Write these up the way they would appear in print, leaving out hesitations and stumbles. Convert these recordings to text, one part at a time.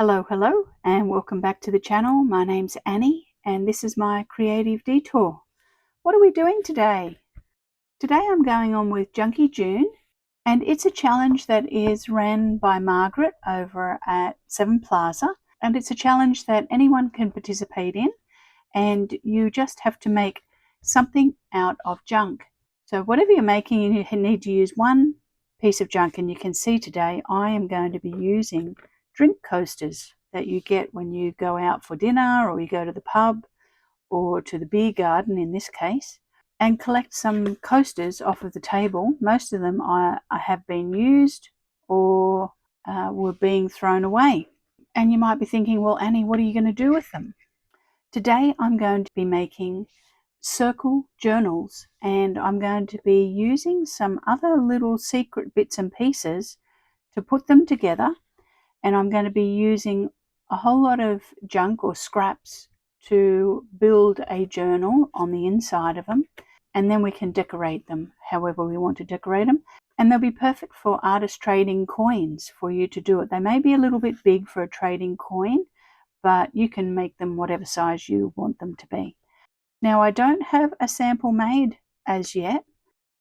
Hello, and welcome back to the channel. My name's Annie, and this is my creative detour. What are we doing today? Today I'm going on with Junky June, and it's a challenge that is ran by Margreth over at Seven Plaza, and it's a challenge that anyone can participate in, and you just have to make something out of junk. So whatever you're making, you need to use one piece of junk, and you can see today I am going to be using drink coasters that you get when you go out for dinner or you go to the pub or to the beer garden in this case, and collect some coasters off of the table. Most of them I have been used or were being thrown away. And you might be thinking, well, Annie, what are you going to do with them? Today I'm going to be making circle journals, and I'm going to be using some other little secret bits and pieces to put them together, and I'm going to be using a whole lot of junk or scraps to build a journal on the inside of them, and then we can decorate them however we want to decorate them, and they'll be perfect for artist trading coins for you to do it. They may be a little bit big for a trading coin, but you can make them whatever size you want them to be. Now, I don't have a sample made as yet.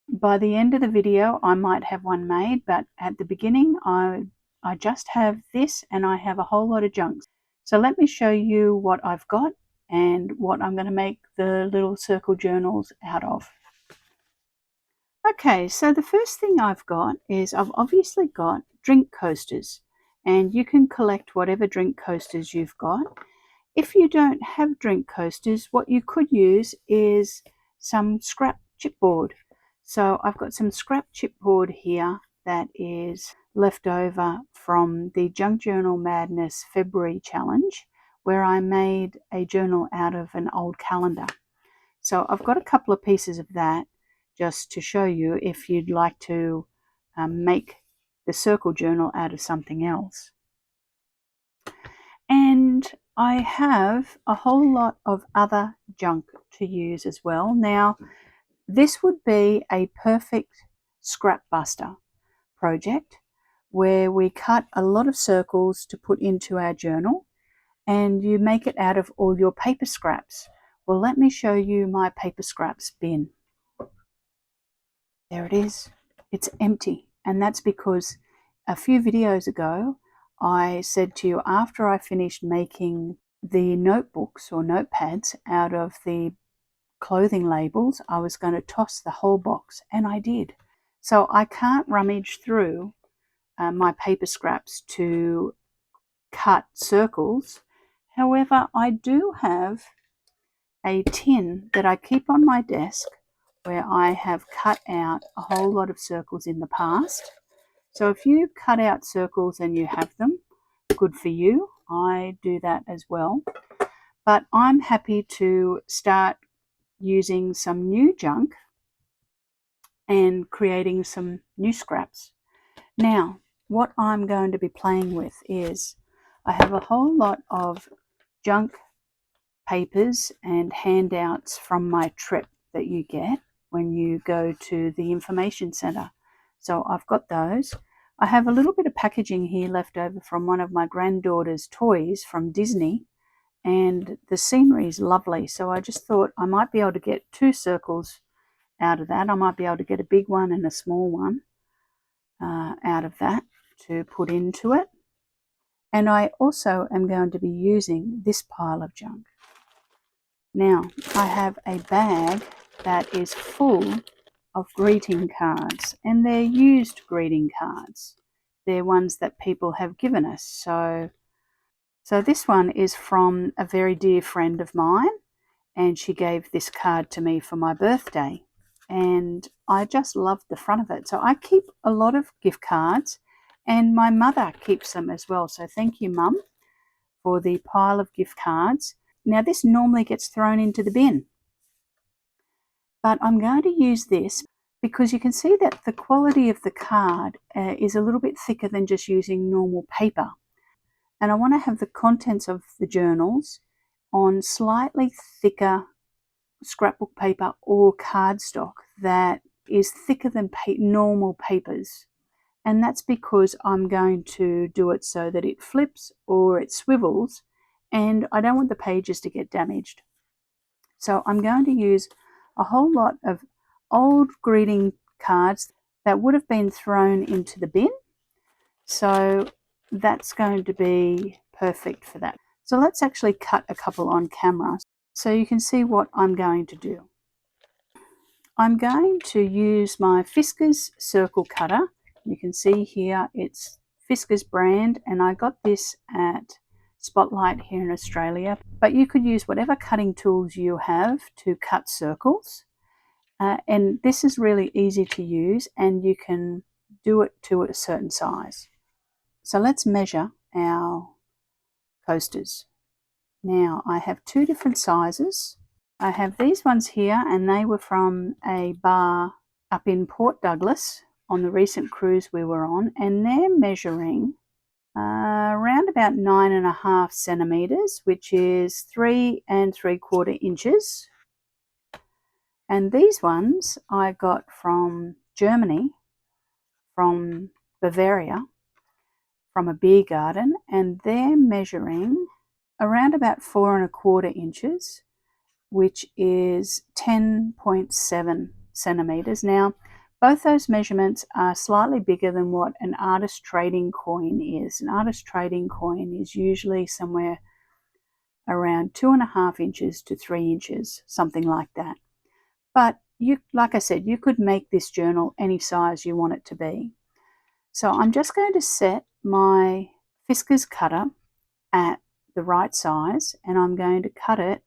By the end of the video, I might have one made, but at the beginning, I just have this, and I have a whole lot of junk. So let me show you what I've got and what I'm going to make the little circle journals out of. Okay, so the first thing I've got is I've obviously got drink coasters, and you can collect whatever drink coasters you've got. If you don't have drink coasters, what you could use is some scrap chipboard. So I've got some scrap chipboard here that is left over from the Junk Journal Madness February challenge, where I made a journal out of an old calendar. So I've got a couple of pieces of that just to show you if you'd like to make the circle journal out of something else. And I have a whole lot of other junk to use as well. Now, this would be a perfect scrap buster project where we cut a lot of circles to put into our journal, and you make it out of all your paper scraps. Well, let me show you my paper scraps bin. There it is. It's empty, and that's because a few videos ago I said to you, after I finished making the notebooks or notepads out of the clothing labels, I was going to toss the whole box, and I did. So I can't rummage through my paper scraps to cut circles. However, I do have a tin that I keep on my desk where I have cut out a whole lot of circles in the past. So if you cut out circles and you have them, good for you. I do that as well. But I'm happy to start using some new junk and creating some new scraps. Now, what I'm going to be playing with is I have a whole lot of junk papers and handouts from my trip that you get when you go to the information centre. So I've got those. I have a little bit of packaging here left over from one of my granddaughter's toys from Disney, and the scenery is lovely. So I just thought I might be able to get two circles out of that. I might be able to get a big one and a small one out of that to put into it. And I also am going to be using this pile of junk. Now, I have a bag that is full of greeting cards, and they're used greeting cards. They're ones that people have given us. So this one is from a very dear friend of mine, and she gave this card to me for my birthday, and I just loved the front of it. So I keep a lot of gift cards, and my mother keeps them as well. So thank you, Mum, for the pile of gift cards. Now, this normally gets thrown into the bin, but I'm going to use this because you can see that the quality of the card is a little bit thicker than just using normal paper. And I want to have the contents of the journals on slightly thicker scrapbook paper or cardstock that is thicker than normal papers. and that's because I'm going to do it so that it flips or it swivels, and I don't want the pages to get damaged. So I'm going to use a whole lot of old greeting cards that would have been thrown into the bin. So that's going to be perfect for that. So let's actually cut a couple on camera so you can see what I'm going to do. I'm going to use my Fiskars circle cutter. You can see here it's Fiskars brand, and I got this at Spotlight here in Australia, but you could use whatever cutting tools you have to cut circles. And this is really easy to use, and you can do it to a certain size. So let's measure our coasters. Now I have two different sizes. I have these ones here, and they were from a bar up in Port Douglas on the recent cruise we were on, and they're measuring around about 9.5 centimeters, which is 3 3/4 inches. And these ones I got from Germany, from Bavaria, from a beer garden, and they're measuring around about 4 1/4 inches, which is 10.7 centimeters. Now, both those measurements are slightly bigger than what an artist trading coin is. An artist trading coin is usually somewhere around 2.5 inches to 3 inches, something like that. But you, like I said, you could make this journal any size you want it to be. So I'm just going to set my Fiskars cutter at the right size, and I'm going to cut it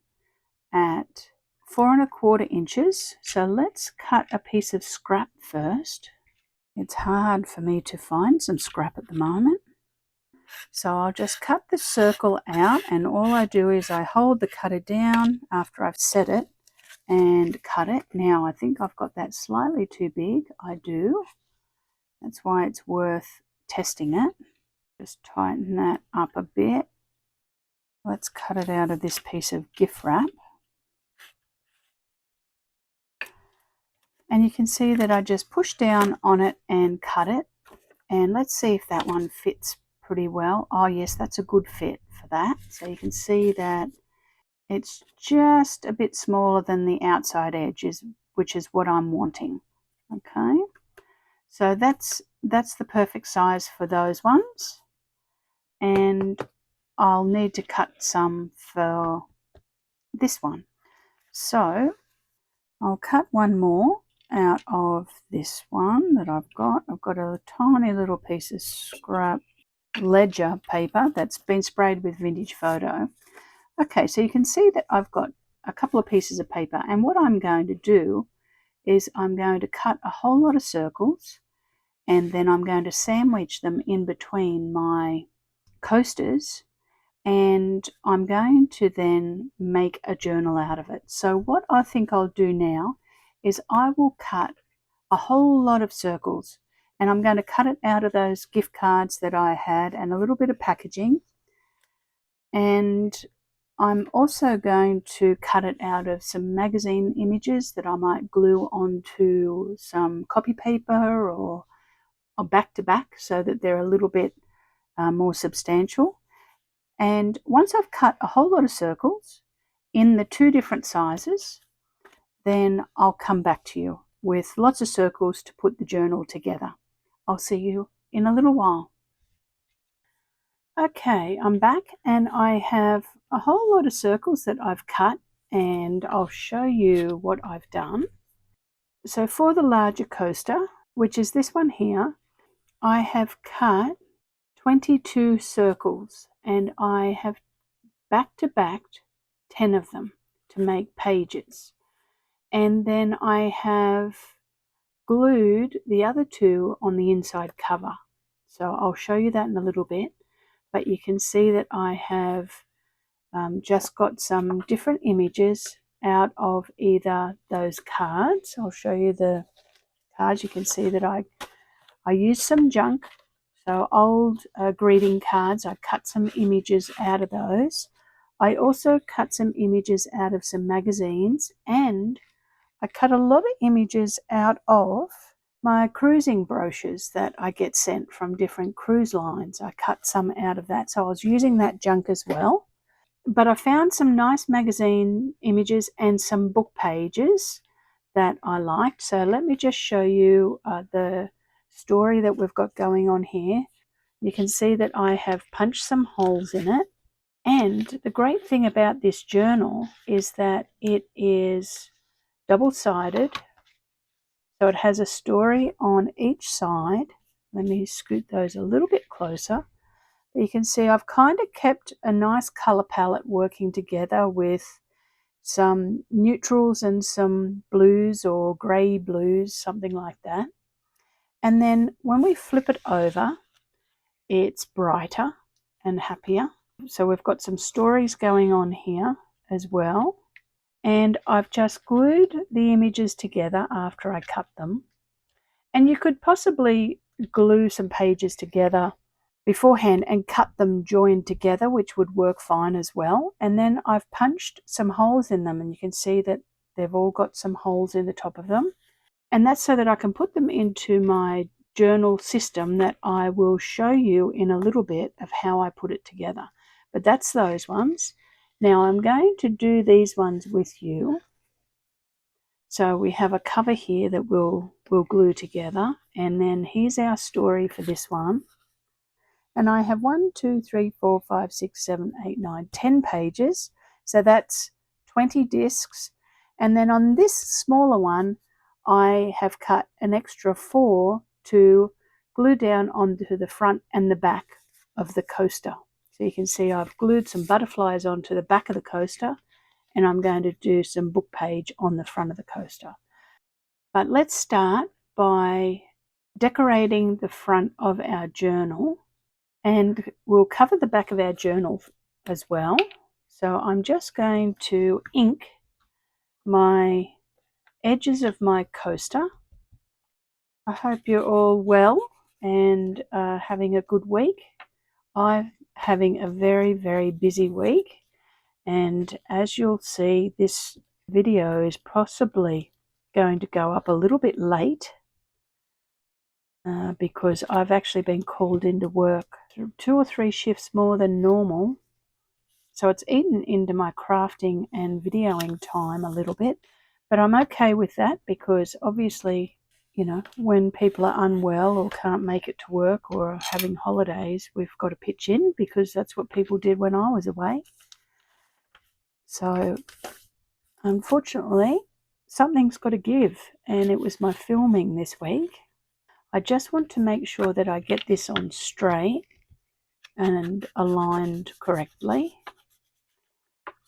at 4 1/4 inches. So let's cut a piece of scrap first. It's hard for me to find some scrap at the moment. So I'll just cut the circle out, and all I do is I hold the cutter down after I've set it and cut it. Now I think I've got that slightly too big. I do. That's why it's worth testing it. Just tighten that up a bit. Let's cut it out of this piece of gift wrap. And you can see that I just push down on it and cut it. And let's see if that one fits pretty well. Oh yes, that's a good fit for that. So you can see that it's just a bit smaller than the outside edges, which is what I'm wanting. Okay, so that's the perfect size for those ones. And I'll need to cut some for this one. So I'll cut one more out of this one that I've got. I've got a tiny little piece of scrap ledger paper that's been sprayed with vintage photo. Okay, so you can see that I've got a couple of pieces of paper, and what I'm going to do is I'm going to cut a whole lot of circles, and then I'm going to sandwich them in between my coasters, and I'm going to then make a journal out of it. So what I think I'll do now is I will cut a whole lot of circles, and I'm going to cut it out of those gift cards that I had and a little bit of packaging, and I'm also going to cut it out of some magazine images that I might glue onto some copy paper or back to back so that they're a little bit more substantial. And once I've cut a whole lot of circles in the two different sizes, then I'll come back to you with lots of circles to put the journal together. I'll see you in a little while. Okay, I'm back, and I have a whole lot of circles that I've cut, and I'll show you what I've done. So for the larger coaster, which is this one here, I have cut 22 circles, and I have back-to-backed 10 of them to make pages. And then I have glued the other two on the inside cover. So I'll show you that in a little bit, but you can see that I have just got some different images out of either those cards. I'll show you the cards. You can see that I used some junk, so old greeting cards. I cut some images out of those. I also cut some images out of some magazines, and I cut a lot of images out of my cruising brochures that I get sent from different cruise lines. I cut some out of that, so I was using that junk as well. But I found some nice magazine images and some book pages that I liked. So let me just show you the story that we've got going on here. You can see that I have punched some holes in it. And the great thing about this journal is that it is double-sided. So it has a story on each side. Let me scoot those a little bit closer. You can see I've kind of kept a nice color palette working together with some neutrals and some blues or grey blues, something like that. And then when we flip it over, it's brighter and happier. So we've got some stories going on here as well. And I've just glued the images together after I cut them. And you could possibly glue some pages together beforehand and cut them joined together, which would work fine as well. And then I've punched some holes in them, and you can see that they've all got some holes in the top of them. And that's so that I can put them into my journal system that I will show you in a little bit of how I put it together. But that's those ones. Now I'm going to do these ones with you. So we have a cover here that we'll glue together, and then here's our story for this one. And I have 1, 2, 3, 4, 5, 6, 7, 8, 9, 10 pages. So that's 20 discs. And then on this smaller one, I have cut an extra 4 to glue down onto the front and the back of the coaster. So you can see I've glued some butterflies onto the back of the coaster, and I'm going to do some book page on the front of the coaster. But let's start by decorating the front of our journal, and we'll cover the back of our journal as well. So I'm just going to ink my edges of my coaster. I hope you're all well and having a good week. I'm having a very, very busy week, and as you'll see, this video is possibly going to go up a little bit late because I've actually been called into work 2 or 3 shifts more than normal. So it's eaten into my crafting and videoing time a little bit, but I'm okay with that because obviously, you know, when people are unwell or can't make it to work or are having holidays, we've got to pitch in because that's what people did when I was away. So unfortunately, something's got to give, and it was my filming this week. I just want to make sure that I get this on straight and aligned correctly.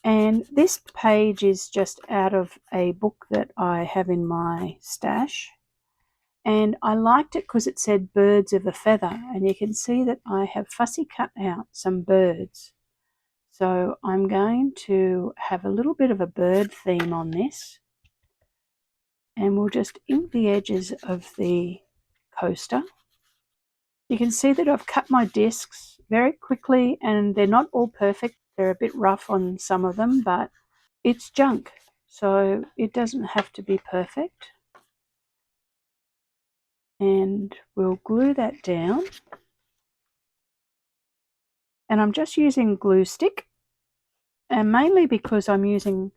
And this page is just out of a book that I have in my stash. And I liked it because it said birds of a feather. And you can see that I have fussy cut out some birds. So I'm going to have a little bit of a bird theme on this. And we'll just ink the edges of the coaster. You can see that I've cut my discs very quickly, and they're not all perfect. They're a bit rough on some of them, but it's junk, so it doesn't have to be perfect. And we'll glue that down. And I'm just using glue stick, and mainly because I'm using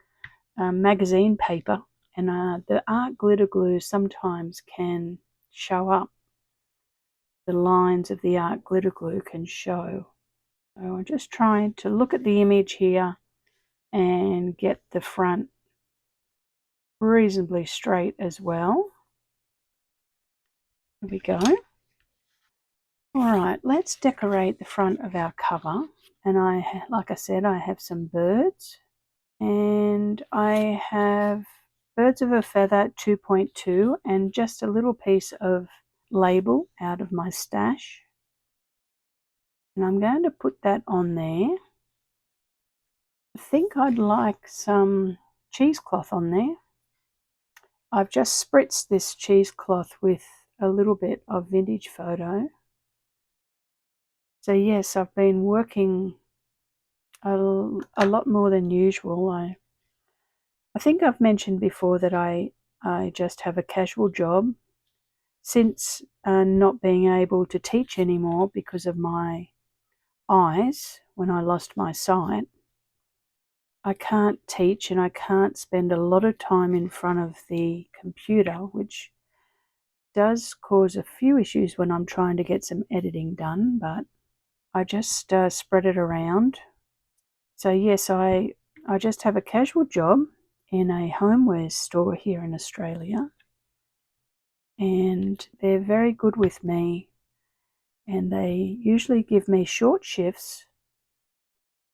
magazine paper, and the art glitter glue sometimes can show up. The lines of the art glitter glue can show. So I'm just trying to look at the image here and get the front reasonably straight as well. There we go. Alright, let's decorate the front of our cover. And like I said, I have some birds. And I have Birds of a Feather 2.2 and just a little piece of label out of my stash. And I'm going to put that on there. I think I'd like some cheesecloth on there. I've just spritzed this cheesecloth with a little bit of vintage photo. So yes, I've been working a lot more than usual. I think I've mentioned before that I just have a casual job. since not being able to teach anymore because of my eyes when I lost my sight, I can't teach and I can't spend a lot of time in front of the computer, which does cause a few issues when I'm trying to get some editing done, but I just spread it around. So yes, I just have a casual job in a homewares store here in Australia, and they're very good with me, and they usually give me short shifts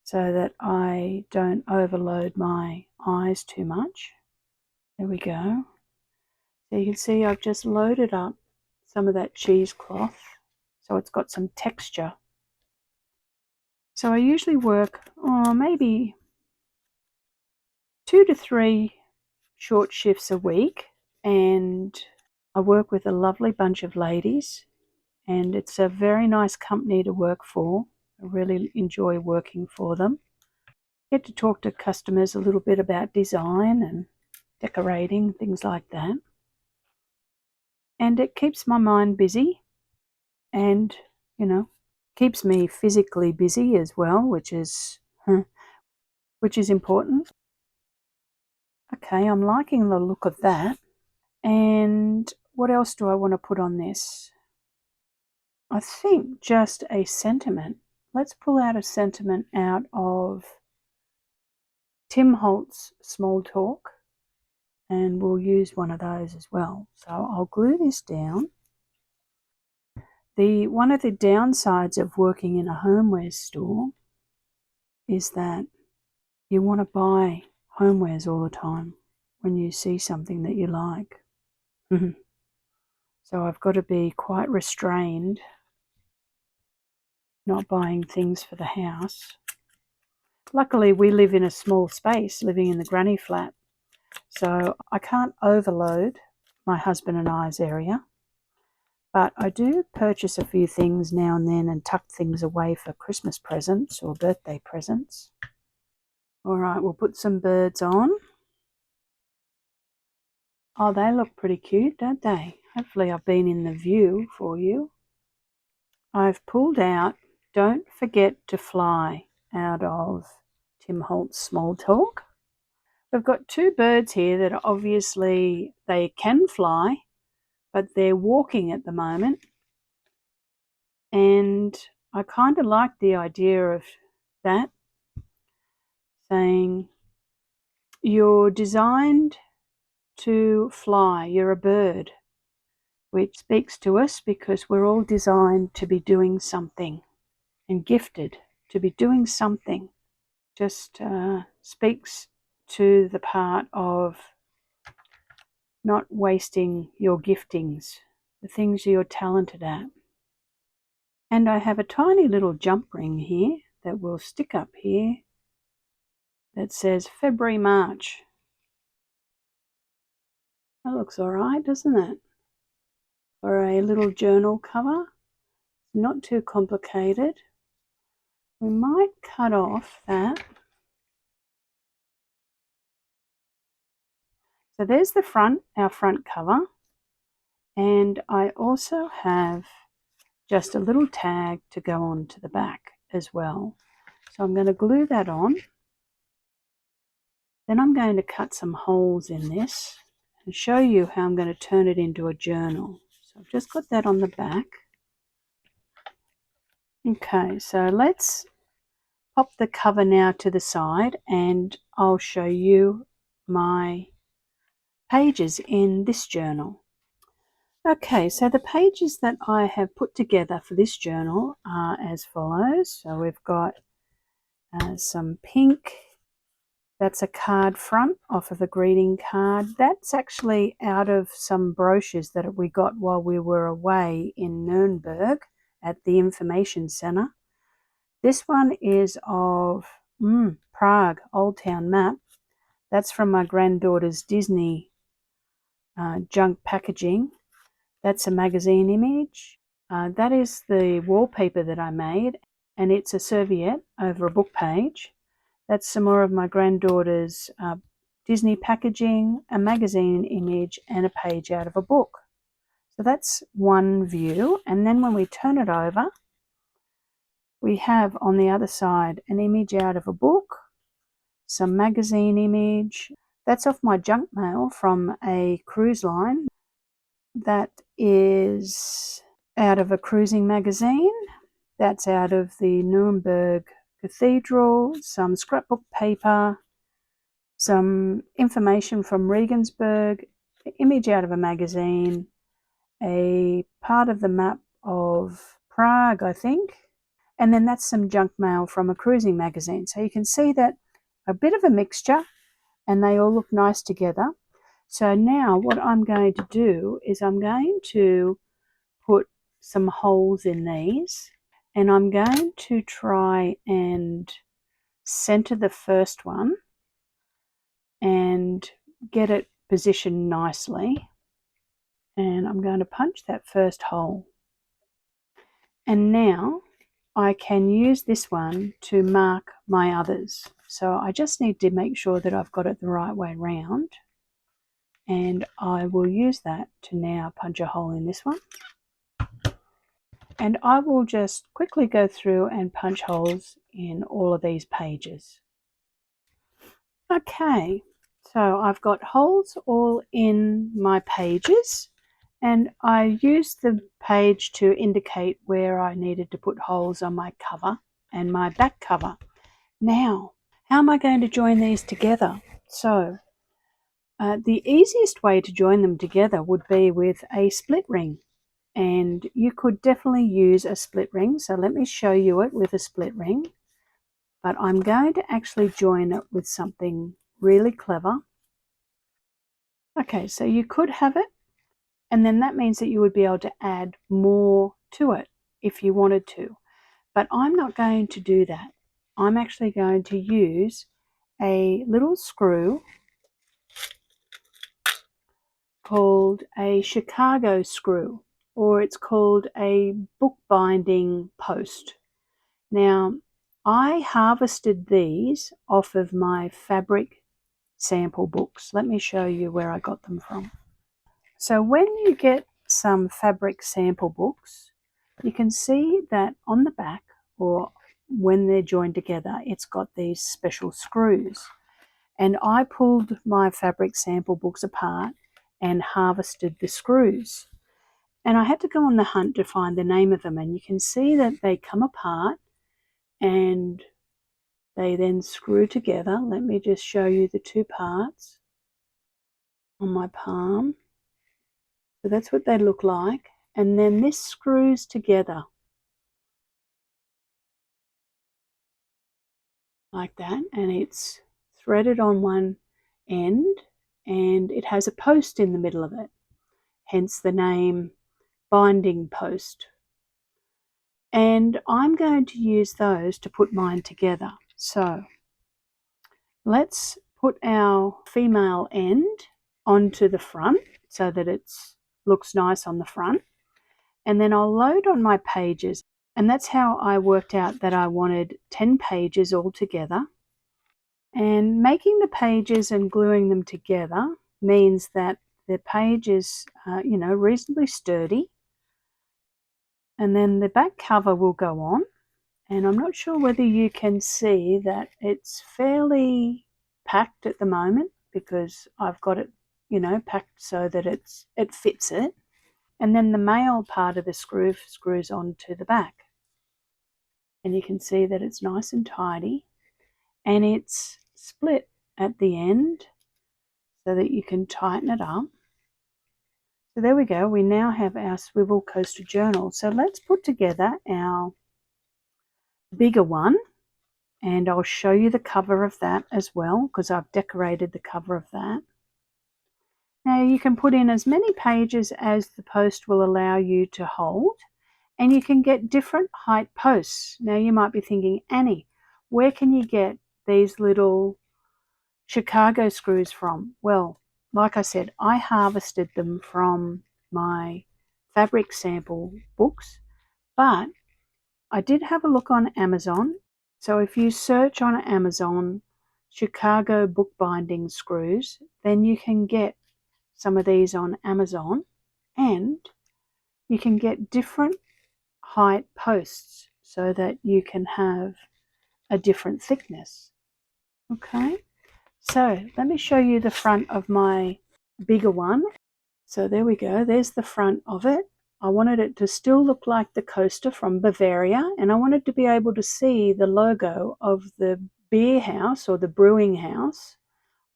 so that I don't overload my eyes too much. There we go. So you can see I've just loaded up some of that cheesecloth so it's got some texture. So I usually work maybe 2 to 3 short shifts a week, and I work with a lovely bunch of ladies, and it's a very nice company to work for. I really enjoy working for them. Get to talk to customers a little bit about design and decorating, things like that. And it keeps my mind busy and, keeps me physically busy as well, which is important. Okay, I'm liking the look of that. And what else do I want to put on this? I think just a sentiment. Let's pull out a sentiment out of Tim Holt's Small Talk, and we'll use one of those as well. So I'll glue this down. One of the downsides of working in a homewares store is that you want to buy homewares all the time when you see something that you like. So I've got to be quite restrained, not buying things for the house. Luckily, we live in a small space, living in the granny flat, so I can't overload my husband and I's area. But I do purchase a few things now and then and tuck things away for Christmas presents or birthday presents. All right, we'll put some birds on. Oh, they look pretty cute, don't they? Hopefully I've been in the view for you. I've pulled out Don't Forget to Fly out of Tim Holt's Small Talk. We've got 2 birds here that are obviously, they can fly, but they're walking at the moment. And I kind of like the idea of that, saying you're designed to fly, you're a bird, which speaks to us because we're all designed to be doing something and gifted to be doing something. Just speaks to the part of not wasting your giftings, the things you're talented at. And I have a tiny little jump ring here that will stick up here that says February, March. That looks all right, doesn't it? For a little journal cover. Not too complicated. We might cut off that. So there's the front, our front cover. And I also have just a little tag to go on to the back as well. So I'm going to glue that on. Then I'm going to cut some holes in this and show you how I'm going to turn it into a journal. So I've just got that on the back. Okay, so let's pop the cover now to the side and I'll show you my pages in this journal. Okay, so the pages that I have put together for this journal are as follows. So we've got some pink. That's a card front off of a greeting card. That's actually out of some brochures that we got while we were away in Nuremberg at the information centre. This one is of Prague, Old Town Map. That's from my granddaughter's Disney junk packaging. That's a magazine image. That is the wallpaper that I made, and it's a serviette over a book page. That's some more of my granddaughter's Disney packaging, a magazine image, and a page out of a book. So that's one view, and then when we turn it over, we have on the other side an image out of a book, some magazine image. That's off my junk mail from a cruise line. That is out of a cruising magazine. That's out of the Nuremberg Cathedral, some scrapbook paper, some information from Regensburg, an image out of a magazine, a part of the map of Prague, I think, and then that's some junk mail from a cruising magazine. So you can see that a bit of a mixture, and they all look nice together. So now what I'm going to do is I'm going to put some holes in these, and I'm going to try and center the first one and get it positioned nicely. And I'm going to punch that first hole. And now I can use this one to mark my others. So I just need to make sure that I've got it the right way round. And I will use that to now punch a hole in this one. And I will just quickly go through and punch holes in all of these pages. Okay, so I've got holes all in my pages, and I used the page to indicate where I needed to put holes on my cover and my back cover. Now, how am I going to join these together? So, the easiest way to join them together would be with a split ring. And you could definitely use a split ring. So let me show you it with a split ring. But I'm going to actually join it with something really clever. Okay, so you could have it, and then that means that you would be able to add more to it if you wanted to. But I'm not going to do that. I'm actually going to use a little screw called a Chicago screw, or it's called a bookbinding post. Now, I harvested these off of my fabric sample books. Let me show you where I got them from. So when you get some fabric sample books, you can see that on the back, or when they're joined together, it's got these special screws. And I pulled my fabric sample books apart and harvested the screws. And I had to go on the hunt to find the name of them. And you can see that they come apart and they then screw together. Let me just show you the two parts on my palm. So that's what they look like. And then this screws together like that, and it's threaded on one end, and it has a post in the middle of it, hence the name binding post. And I'm going to use those to put mine together. So let's put our female end onto the front so that it looks nice on the front. And then I'll load on my pages. And that's how I worked out that I wanted 10 pages all together. And making the pages and gluing them together means that the page is, reasonably sturdy. And then the back cover will go on. And I'm not sure whether you can see that it's fairly packed at the moment because I've got it, packed so that it fits it. And then the male part of the screw screws onto the back. And you can see that it's nice and tidy. And it's split at the end so that you can tighten it up. So there we go. We now have our swivel coaster journal. So let's put together our bigger one. And I'll show you the cover of that as well because I've decorated the cover of that. Now you can put in as many pages as the post will allow you to hold, and you can get different height posts. Now you might be thinking, Annie, where can you get these little Chicago screws from? Well, like I said, I harvested them from my fabric sample books, but I did have a look on Amazon. So if you search on Amazon Chicago bookbinding screws, then you can get some of these on Amazon, and you can get different height posts so that you can have a different thickness. Okay, so let me show you the front of my bigger one. So there we go, there's the front of it. I wanted it to still look like the coaster from Bavaria, and I wanted to be able to see the logo of the beer house or the brewing house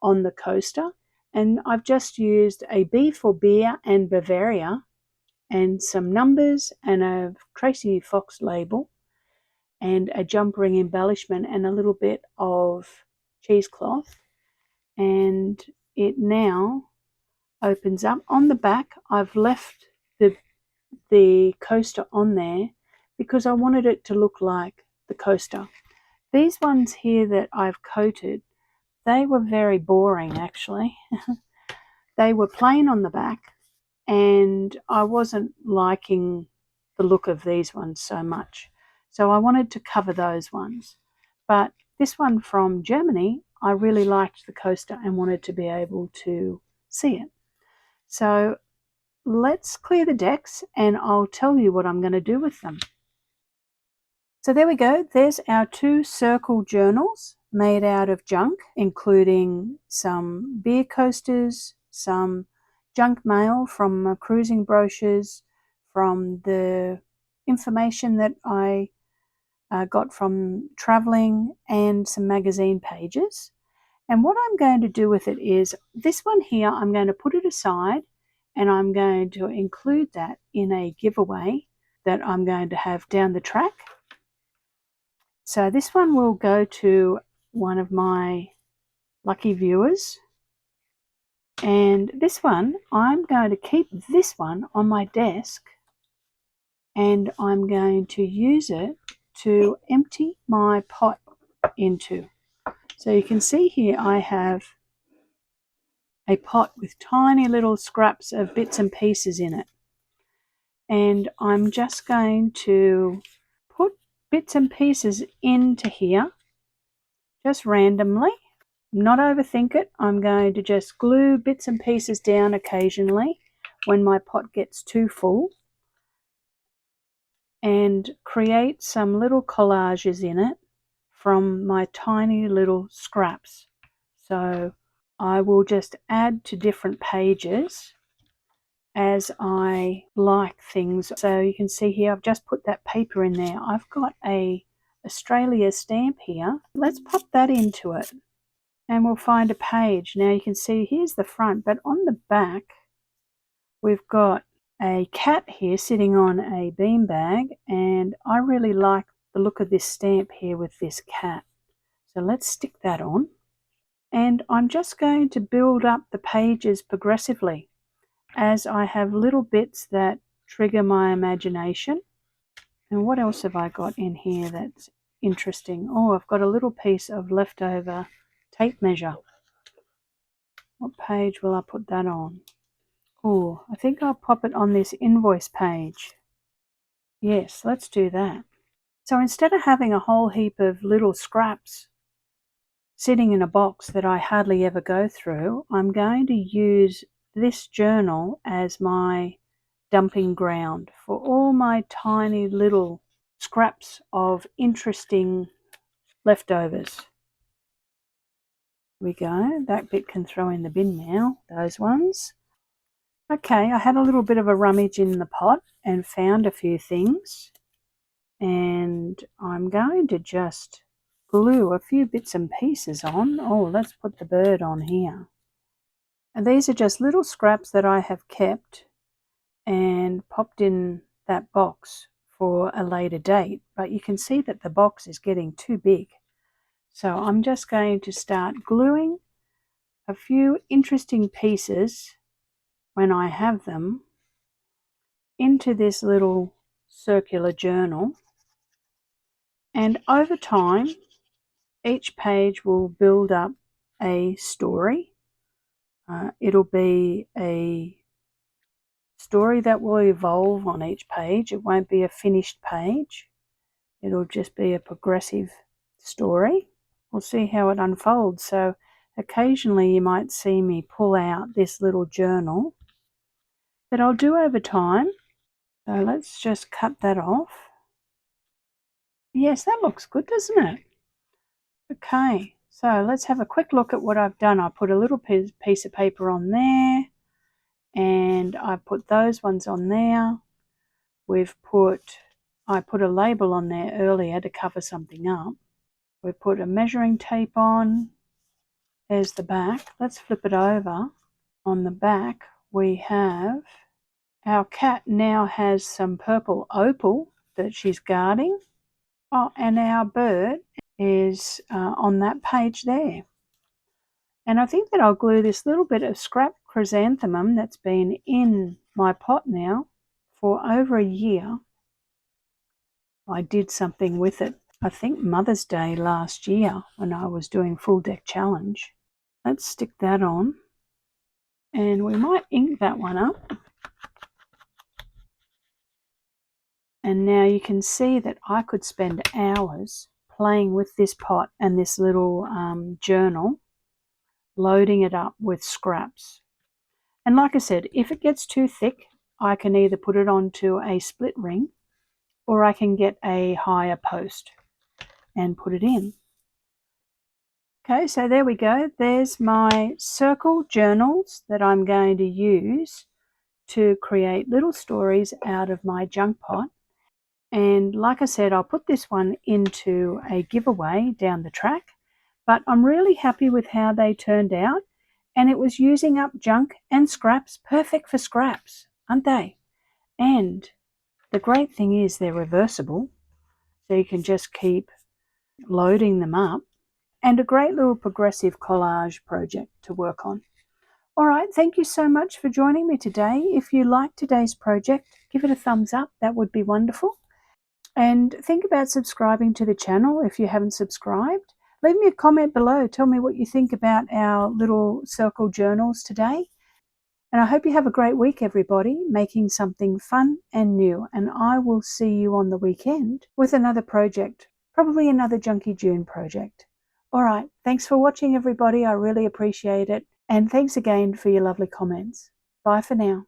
on the coaster. And I've just used a B for beer and Bavaria and some numbers and a Tracy Fox label and a jump ring embellishment and a little bit of cheesecloth. And it now opens up. On the back, I've left the coaster on there because I wanted it to look like the coaster. These ones here that I've coated, they were very boring actually. They were plain on the back, and I wasn't liking the look of these ones so much. So I wanted to cover those ones. But this one from Germany, I really liked the coaster and wanted to be able to see it. So let's clear the decks and I'll tell you what I'm going to do with them. So there we go. There's our 2 circle journals made out of junk, including some beer coasters, some junk mail from cruising brochures, from the information that I got from traveling, and some magazine pages. And what I'm going to do with it is this one here, I'm going to put it aside and I'm going to include that in a giveaway that I'm going to have down the track. So this one will go to one of my lucky viewers. And this one, I'm going to keep this one on my desk and I'm going to use it to empty my pot into. So you can see here I have a pot with tiny little scraps of bits and pieces in it. And I'm just going to put bits and pieces into here, just randomly. Not overthink it. I'm going to just glue bits and pieces down occasionally when my pot gets too full and create some little collages in it from my tiny little scraps. So I will just add to different pages as I like things. So you can see here I've just put that paper in there. I've got a Australia stamp here. Let's pop that into it and we'll find a page. Now you can see here's the front, but on the back we've got a cat here sitting on a beanbag, and I really like the look of this stamp here with this cat. So let's stick that on. And I'm just going to build up the pages progressively as I have little bits that trigger my imagination. And what else have I got in here that's interesting? Oh, I've got a little piece of leftover tape measure. What page will I put that on? Oh, I think I'll pop it on this invoice page. Yes, let's do that. So instead of having a whole heap of little scraps sitting in a box that I hardly ever go through, I'm going to use this journal as my dumping ground for all my tiny little scraps of interesting leftovers. Here we go. That bit can throw in the bin now, those ones. Okay, I had a little bit of a rummage in the pot and found a few things. And I'm going to just glue a few bits and pieces on. Oh, let's put the bird on here. And these are just little scraps that I have kept and popped in that box for a later date. But you can see that the box is getting too big. So I'm just going to start gluing a few interesting pieces when I have them into this little circular journal. And over time, each page will build up a story. It'll be a story that will evolve on each page. It won't be a finished page. It'll just be a progressive story. We'll see how it unfolds. So occasionally you might see me pull out this little journal that I'll do over time. So let's just cut that off. Yes, that looks good, doesn't it? Okay, so let's have a quick look at what I've done. I put a little piece of paper on there, and I put those ones on there. I put a label on there earlier to cover something up. We put a measuring tape on. There's the back. Let's flip it over. On the back, we have our cat now has some purple opal that she's guarding. Oh, and our bird is on that page there. And I think that I'll glue this little bit of scrap chrysanthemum that's been in my pot now for over a year. I did something with it, I think Mother's Day last year when I was doing Full Deck Challenge. Let's stick that on. And we might ink that one up. And now you can see that I could spend hours playing with this pot and this little journal, loading it up with scraps. And like I said, if it gets too thick, I can either put it onto a split ring or I can get a higher post and put it in. Okay, so there we go. There's my circle journals that I'm going to use to create little stories out of my junk pot. And like I said, I'll put this one into a giveaway down the track, but I'm really happy with how they turned out. And it was using up junk and scraps, perfect for scraps, aren't they? And the great thing is they're reversible, so you can just keep loading them up. And a great little progressive collage project to work on. All right, thank you so much for joining me today. If you liked today's project, give it a thumbs up. That would be wonderful. And think about subscribing to the channel if you haven't subscribed. Leave me a comment below. Tell me what you think about our little circle journals today. And I hope you have a great week, everybody, making something fun and new. And I will see you on the weekend with another project, probably another Junky June project. All right, thanks for watching, everybody. I really appreciate it. And thanks again for your lovely comments. Bye for now.